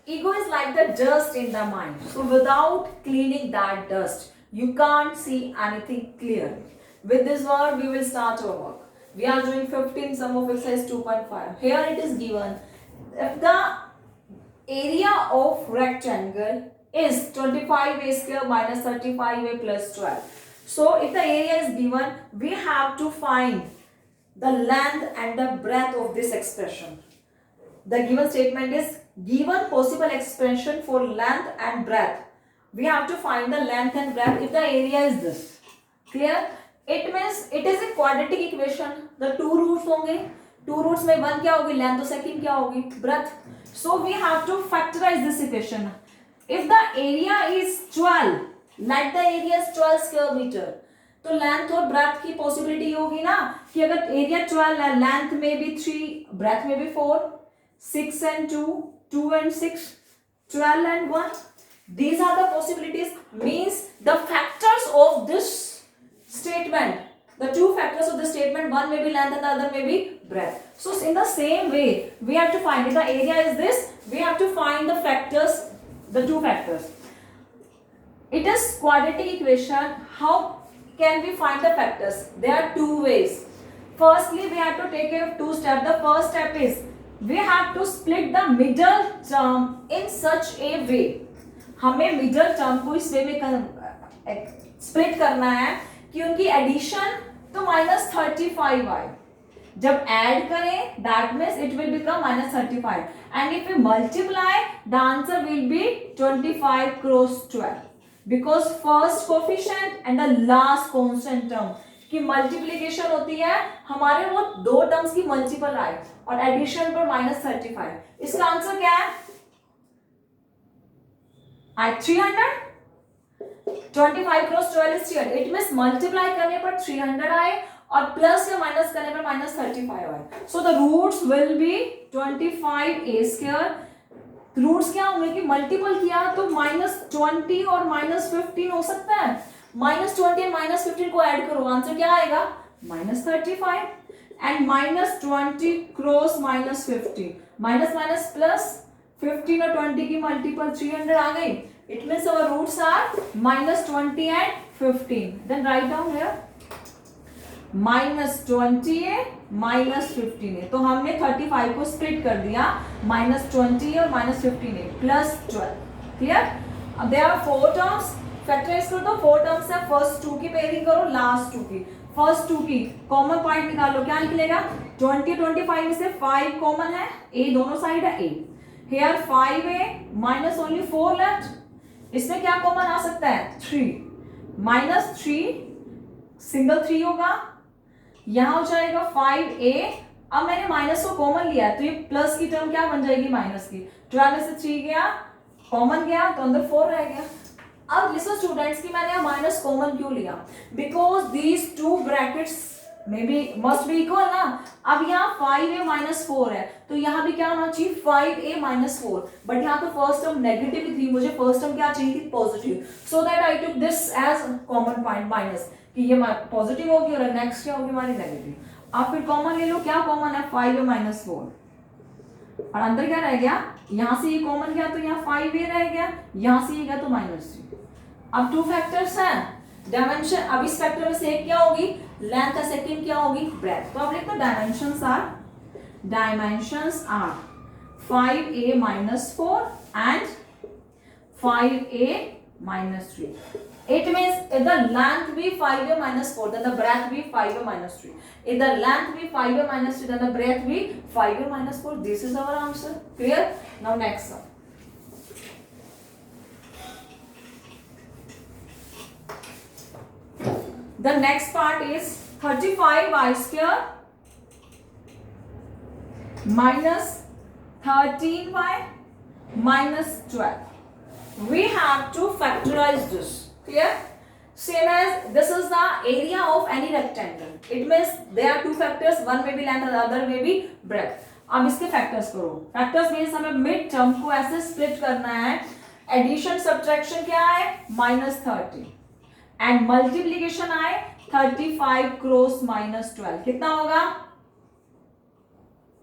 ego is like the dust in the mind. So without cleaning that dust, you can't see anything clearly. With this word, we will start our work. We are doing 15 sum of exercise 2.5. Here it is given. If the area of rectangle is 25a square minus 35a plus 12. So if the area is given, we have to find the length and the breadth of this expression. The given statement is given possible expression for length and breadth. We have to find the length and breadth if the area is this. Clear? It means it is a quadratic equation. The two roots होंगे. Two roots में one क्या होगी? Length और second क्या होगी? Breadth. So we have to factorize this equation. If the area is 12, let the area is 12 square meter. तो length और breath की पॉसिबिलिटी होगी ना कि अगर एरिया 12 है, लेंथ में भी 3, ब्रेथ में भी 4, 6 and 2, 2 and 6, 12 and 1. These are the possibilities. Means the factors of this statement, the two factors of the statement, one may be length and the other may be breadth. So in the same way, we have to find, if the area is this, we have to find the factors, the two factors. It is quadratic equation. How can we find the factors? There are two ways. Firstly, we have to take care of two steps. The first step is we have to split the middle term in such a way. हमें middle term को इस way में split करना है कि उनकी addition तो -35 आए. जब add करें, that means it will become -35. And if we multiply, the answer will be 25 cross 12. Because first coefficient and the last constant term की multiplication होती है, हमारे वो दो टर्म्स की मल्टीपल आए और एडिशन पर -35. इसका आंसर क्या है? 300. 25 cross 12 is 300. It means multiply करने पर 300 आए और प्लस या माइनस करने पर -35 आए. So the roots will be 25a square. Roots क्या होंगे कि मल्टीपल किया तो -20 और -15 हो सकता है. -20 और -15 को ऐड करो, आंसर क्या आएगा? -35. And -20 cross -15, minus minus plus 15 और 20 की मल्टीपल 300 आ गई. It means our roots are -20 and 15. Then write down here -20a -15a. तो हमने 35 को स्प्लिट कर दिया, -20 और -15a प्लस 12. क्लियर? अब देयर आर 4 टर्म्स. फैक्टराइज करो तो 4 टर्म्स है. फर्स्ट 2 की पेयरिंग करो, लास्ट 2 की. फर्स्ट 2 की कॉमन पॉइंट निकालो, क्या निकलेगा? 20 25 में से 5 कॉमन है, a दोनों साइड है a. Here 5a minus only 4 left. इसमें क्या कॉमन आ सकता है? 3. -3 सिंगल 3 होगा, यहां हो जाएगा 5a. अब मैंने माइनस को कॉमन लिया तो ये प्लस की टर्म क्या बन जाएगी? माइनस की. 12 में से 3 गया, कॉमन गया तो अंदर 4 रह गया. अब लिसो स्टूडेंट्स की मैंने माइनस कॉमन क्यों लिया? Because these two brackets may be must be equal ना. अब यहाँ 5a -4 है तो यहाँ भी क्या होना चाहिए? 5a -4. बट यहाँ तो फर्स्ट टर्म नेगेटिव थी, मुझे फर्स्ट टर्म क्या चाहिए थी? Positive. So that I took this as common point minus, कि ये पॉजिटिव होगी और नेक्स्ट क्या होगी हमारी? नेगेटिव. आप फिर कॉमन ले लो, क्या कॉमन है? 5a -4 और अंदर क्या रह गया? यहां से ये कॉमन गया तो यहाँ 5a रह गया, यहां से ये गया तो -3. अब 2 फैक्टर्स हैं. डायमेंशन, अब इस फैक्टर में से एक क्या होगी? लेंथ, सेकंड क्या होगी? ब्रेथ. तो आप लिखते हो dimensions are 5a -4 and 5a -3. It means if the length be 5a -4, then the breadth be 5a -3. If the length be 5a -3, then the breadth be 5a -4. This is our answer. Clear? Now next one. The next part is 35y square minus 13y minus 12. We have to factorize this. Clear? Same as this is the area of any rectangle. It means there are two factors. One may be length and the other may be breadth. अब इसके factors करो. Factors means हमें mid term को ऐसे split करना है. Addition subtraction क्या है? -30 एंड मल्टीप्लीकेशन आए 35 क्रॉस -12. कितना होगा?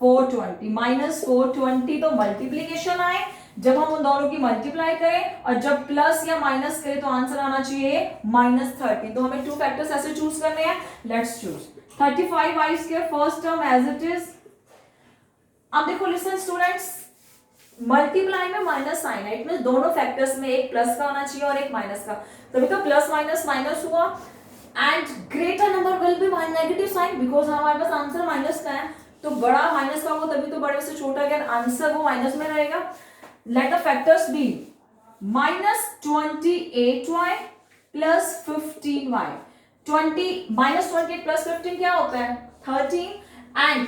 420. -420 तो मल्टीप्लीकेशन आए जब हम उन दोनों की मल्टीप्लाई करें और जब प्लस या माइनस करें तो आंसर आना चाहिए -13। तो हमें टू फैक्टर्स ऐसे चूज करने हैं, let's choose 35y² first term as it is. अब देखो लिसन स्टूडेंट्स, मल्टीप्लाई में माइनस साइन है, इट मींस दोनों फैक्टर्स में एक प्लस का होना चाहिए और एक माइनस का, तभी तो प्लस माइनस माइनस हुआ। And greater number will be negative sign because हमारे पास आंसर माइनस का है, तो बड़ा माइनस का होगा तभी तो बड़े से छोटा गया आंसर वो माइनस में रहेगा। Let the factors be -28y plus 15y। 20 -28 plus 15 क्या होता है 13, एंड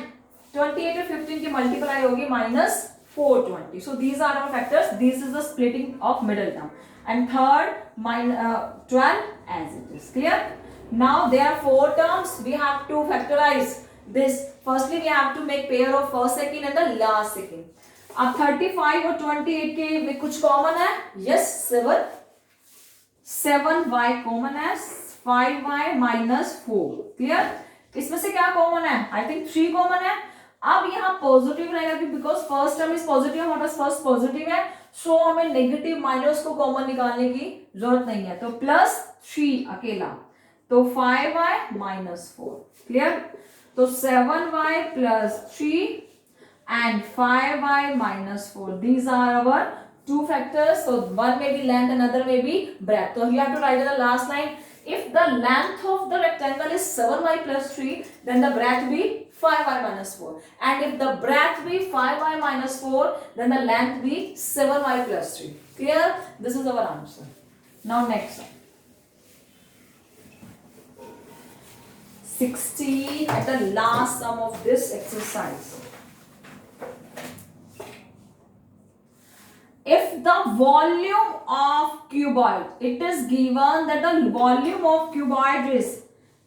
28 और 15 की मल्टीप्लाई होगी -420। So these are our factors. This is the splitting of middle term. And third, 12 as it is. Clear? Now there are four terms. We have to factorize this. Firstly, we have to make pair of first second and the last second. अब 35 और 28 के में कुछ common है? Yes, 7y common है, 5y -4. Clear? इसमें से क्या कॉमन है? I think 3 कॉमन है। अब यहाँ पॉजिटिव रहेगा कि because first term is positive, हमारे पास फर्स्ट पॉजिटिव है, सो हमें नेगेटिव माइनस को कॉमन निकालने की जरूरत नहीं है, तो +3 अकेला, तो 5y -4। क्लियर? तो 7y + 3 and 5y -4, these are our two factors. So one may be length, another may be breadth. So you have to write the last line. If the length of the rectangle is 7y + 3, then the breadth be 5y -4. And if the breadth be 5y -4, then the length be 7y + 3. Clear? This is our answer. Now next one. 16 at the last sum of this exercise. If the volume of cuboid, it is given that the volume of cuboid is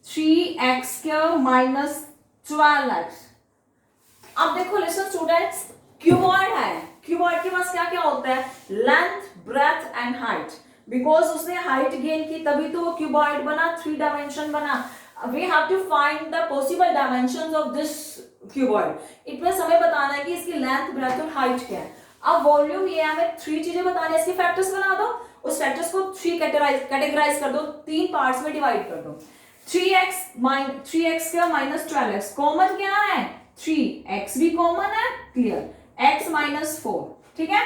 3x² - 12x. अब देखो listen students, cuboid है, cuboid के पास क्या क्या होता है, length, breadth and height. Because उसने हाइट गेन की तभी तो वो क्यूबॉइड बना, 3 डायमेंशन बना। We have to find the possible dimensions of this cuboid. It means हमें बताना है कि इसकी लेंथ, ब्रेथ और हाइट क्या है। अब वॉल्यूम ये है, हमें 3 चीजें बतानी है, इसके फैक्टर्स बना दो, उस फैक्टर्स को 3 कैटेगराइज कर दो, 3 पार्ट्स में डिवाइड कर दो। 3x² - 12x कॉमन क्या है, 3x भी कॉमन है, क्लियर, x -4। ठीक है?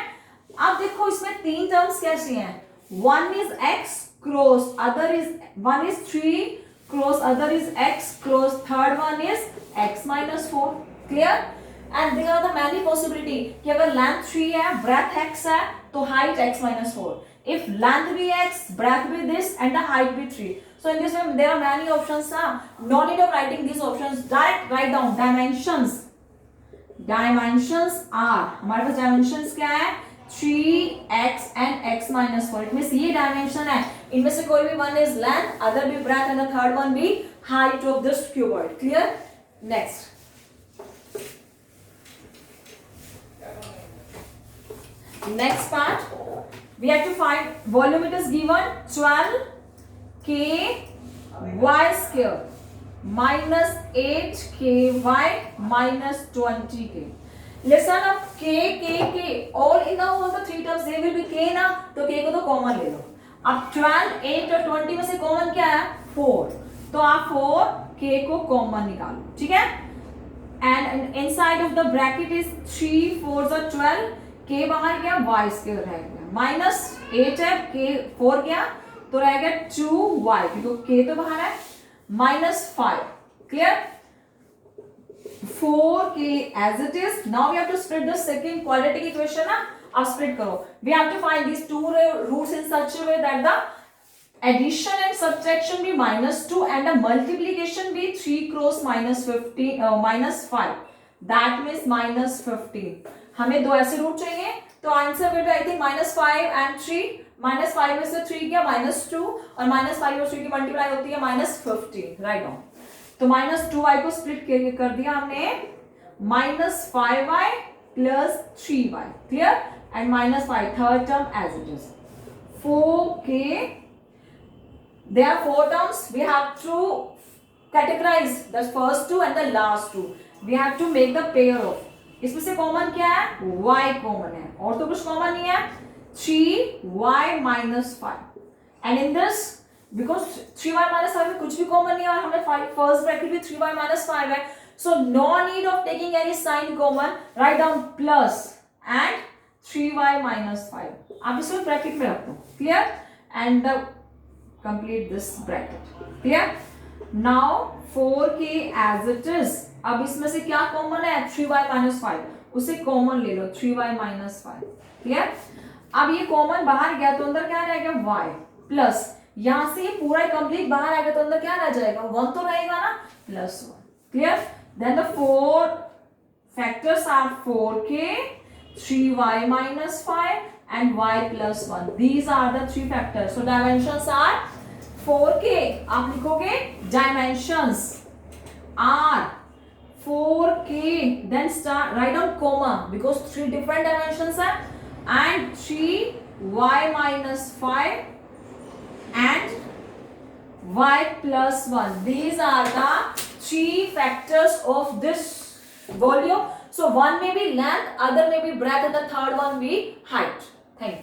अब देखो इसमें 3 टर्म्स कैसी हैं, one is x cross other is, one is 3 cross other is x cross, third one is x -4। Clear? And there are the many possibility कि अगर लेंथ 3 है, ब्रेथ x है, तो हाइट x -4। इफ लेंथ भी x, breadth भी this and the height भी 3, so in this way there are many options. No need of writing these options, direct write down dimensions. Dimensions are, हमारे पास dimensions क्या है, 3x and x -4। It means ये dimension है, इनमें से कोई भी one is length, other be breadth and the third one be height of this cuboid. Clear? Next. Next part, we have to find volume. It is given 12k y² -8ky -20k. Listen up, k all in all the 3 terms they will be k ना, तो k को तो common ले लो। अब 12, 8 और 20 में से common क्या है, 4, तो आप 4k को कॉमन निकालो। ठीक है? And inside of the bracket is 3 4 12, k बाहर गया, y² रह गया, -8 है, k 4 गया तो रह गया 2y, क्योंकि k तो बाहर है, -5। Clear? 4k as it is. Now we have to split the second quadratic equation ना, अब split करो। We have to find these two roots in such a way that the addition and subtraction be -2 and the multiplication be 3 cross -5. That means -15. हमें दो ऐसे root चाहिए, तो answer will be I think -5 and 3। -5 में से 3 गया, -2 और -5 और 3 की मल्टीप्लाई होती है -15। Write down. तो -2y को स्प्लिट कर दिया हमने, -5y + 3y। Clear? And -5 third term as it is, 4k। there are 4 terms, we have to categorize the first 2 and the last 2. We have to make the pair of, इसमें से common क्या है? y common है, और तो कुछ common नहीं है. 3y minus 5 and in this because 3y minus 5 में कुछ भी कॉमन नहीं है और हमें फर्स्ट ब्रैकेट भी 3y minus 5 है, so no need of taking any sign common. Write down plus and 3y minus 5. आप इसको ब्रैकेट में रख दो. Clear? And complete this bracket. Clear? Now 4k as it is. अब इसमें से क्या कॉमन है? 3y minus 5. उसे कॉमन ले लो, 3y minus 5. क्लियर? अब ये कॉमन बाहर गया तो अंदर क्या रहेगा? y प्लस यहां से ये पूरा कंप्लीट बाहर आएगा तो अंदर क्या रह जाएगा? 1 तो रहेगा ना, plus 1. Clear? Then the 4 factors are 4k, 3y minus 5 and y plus 1. These are the three factors. So dimensions are 4k. आप लिखोगे dimensions are 4k. Then start write down comma because three different dimensions are, and 3y minus 5 and y plus 1. These are the three factors of this volume. So one may be length, other may be breadth, and the third one be height. Thank you.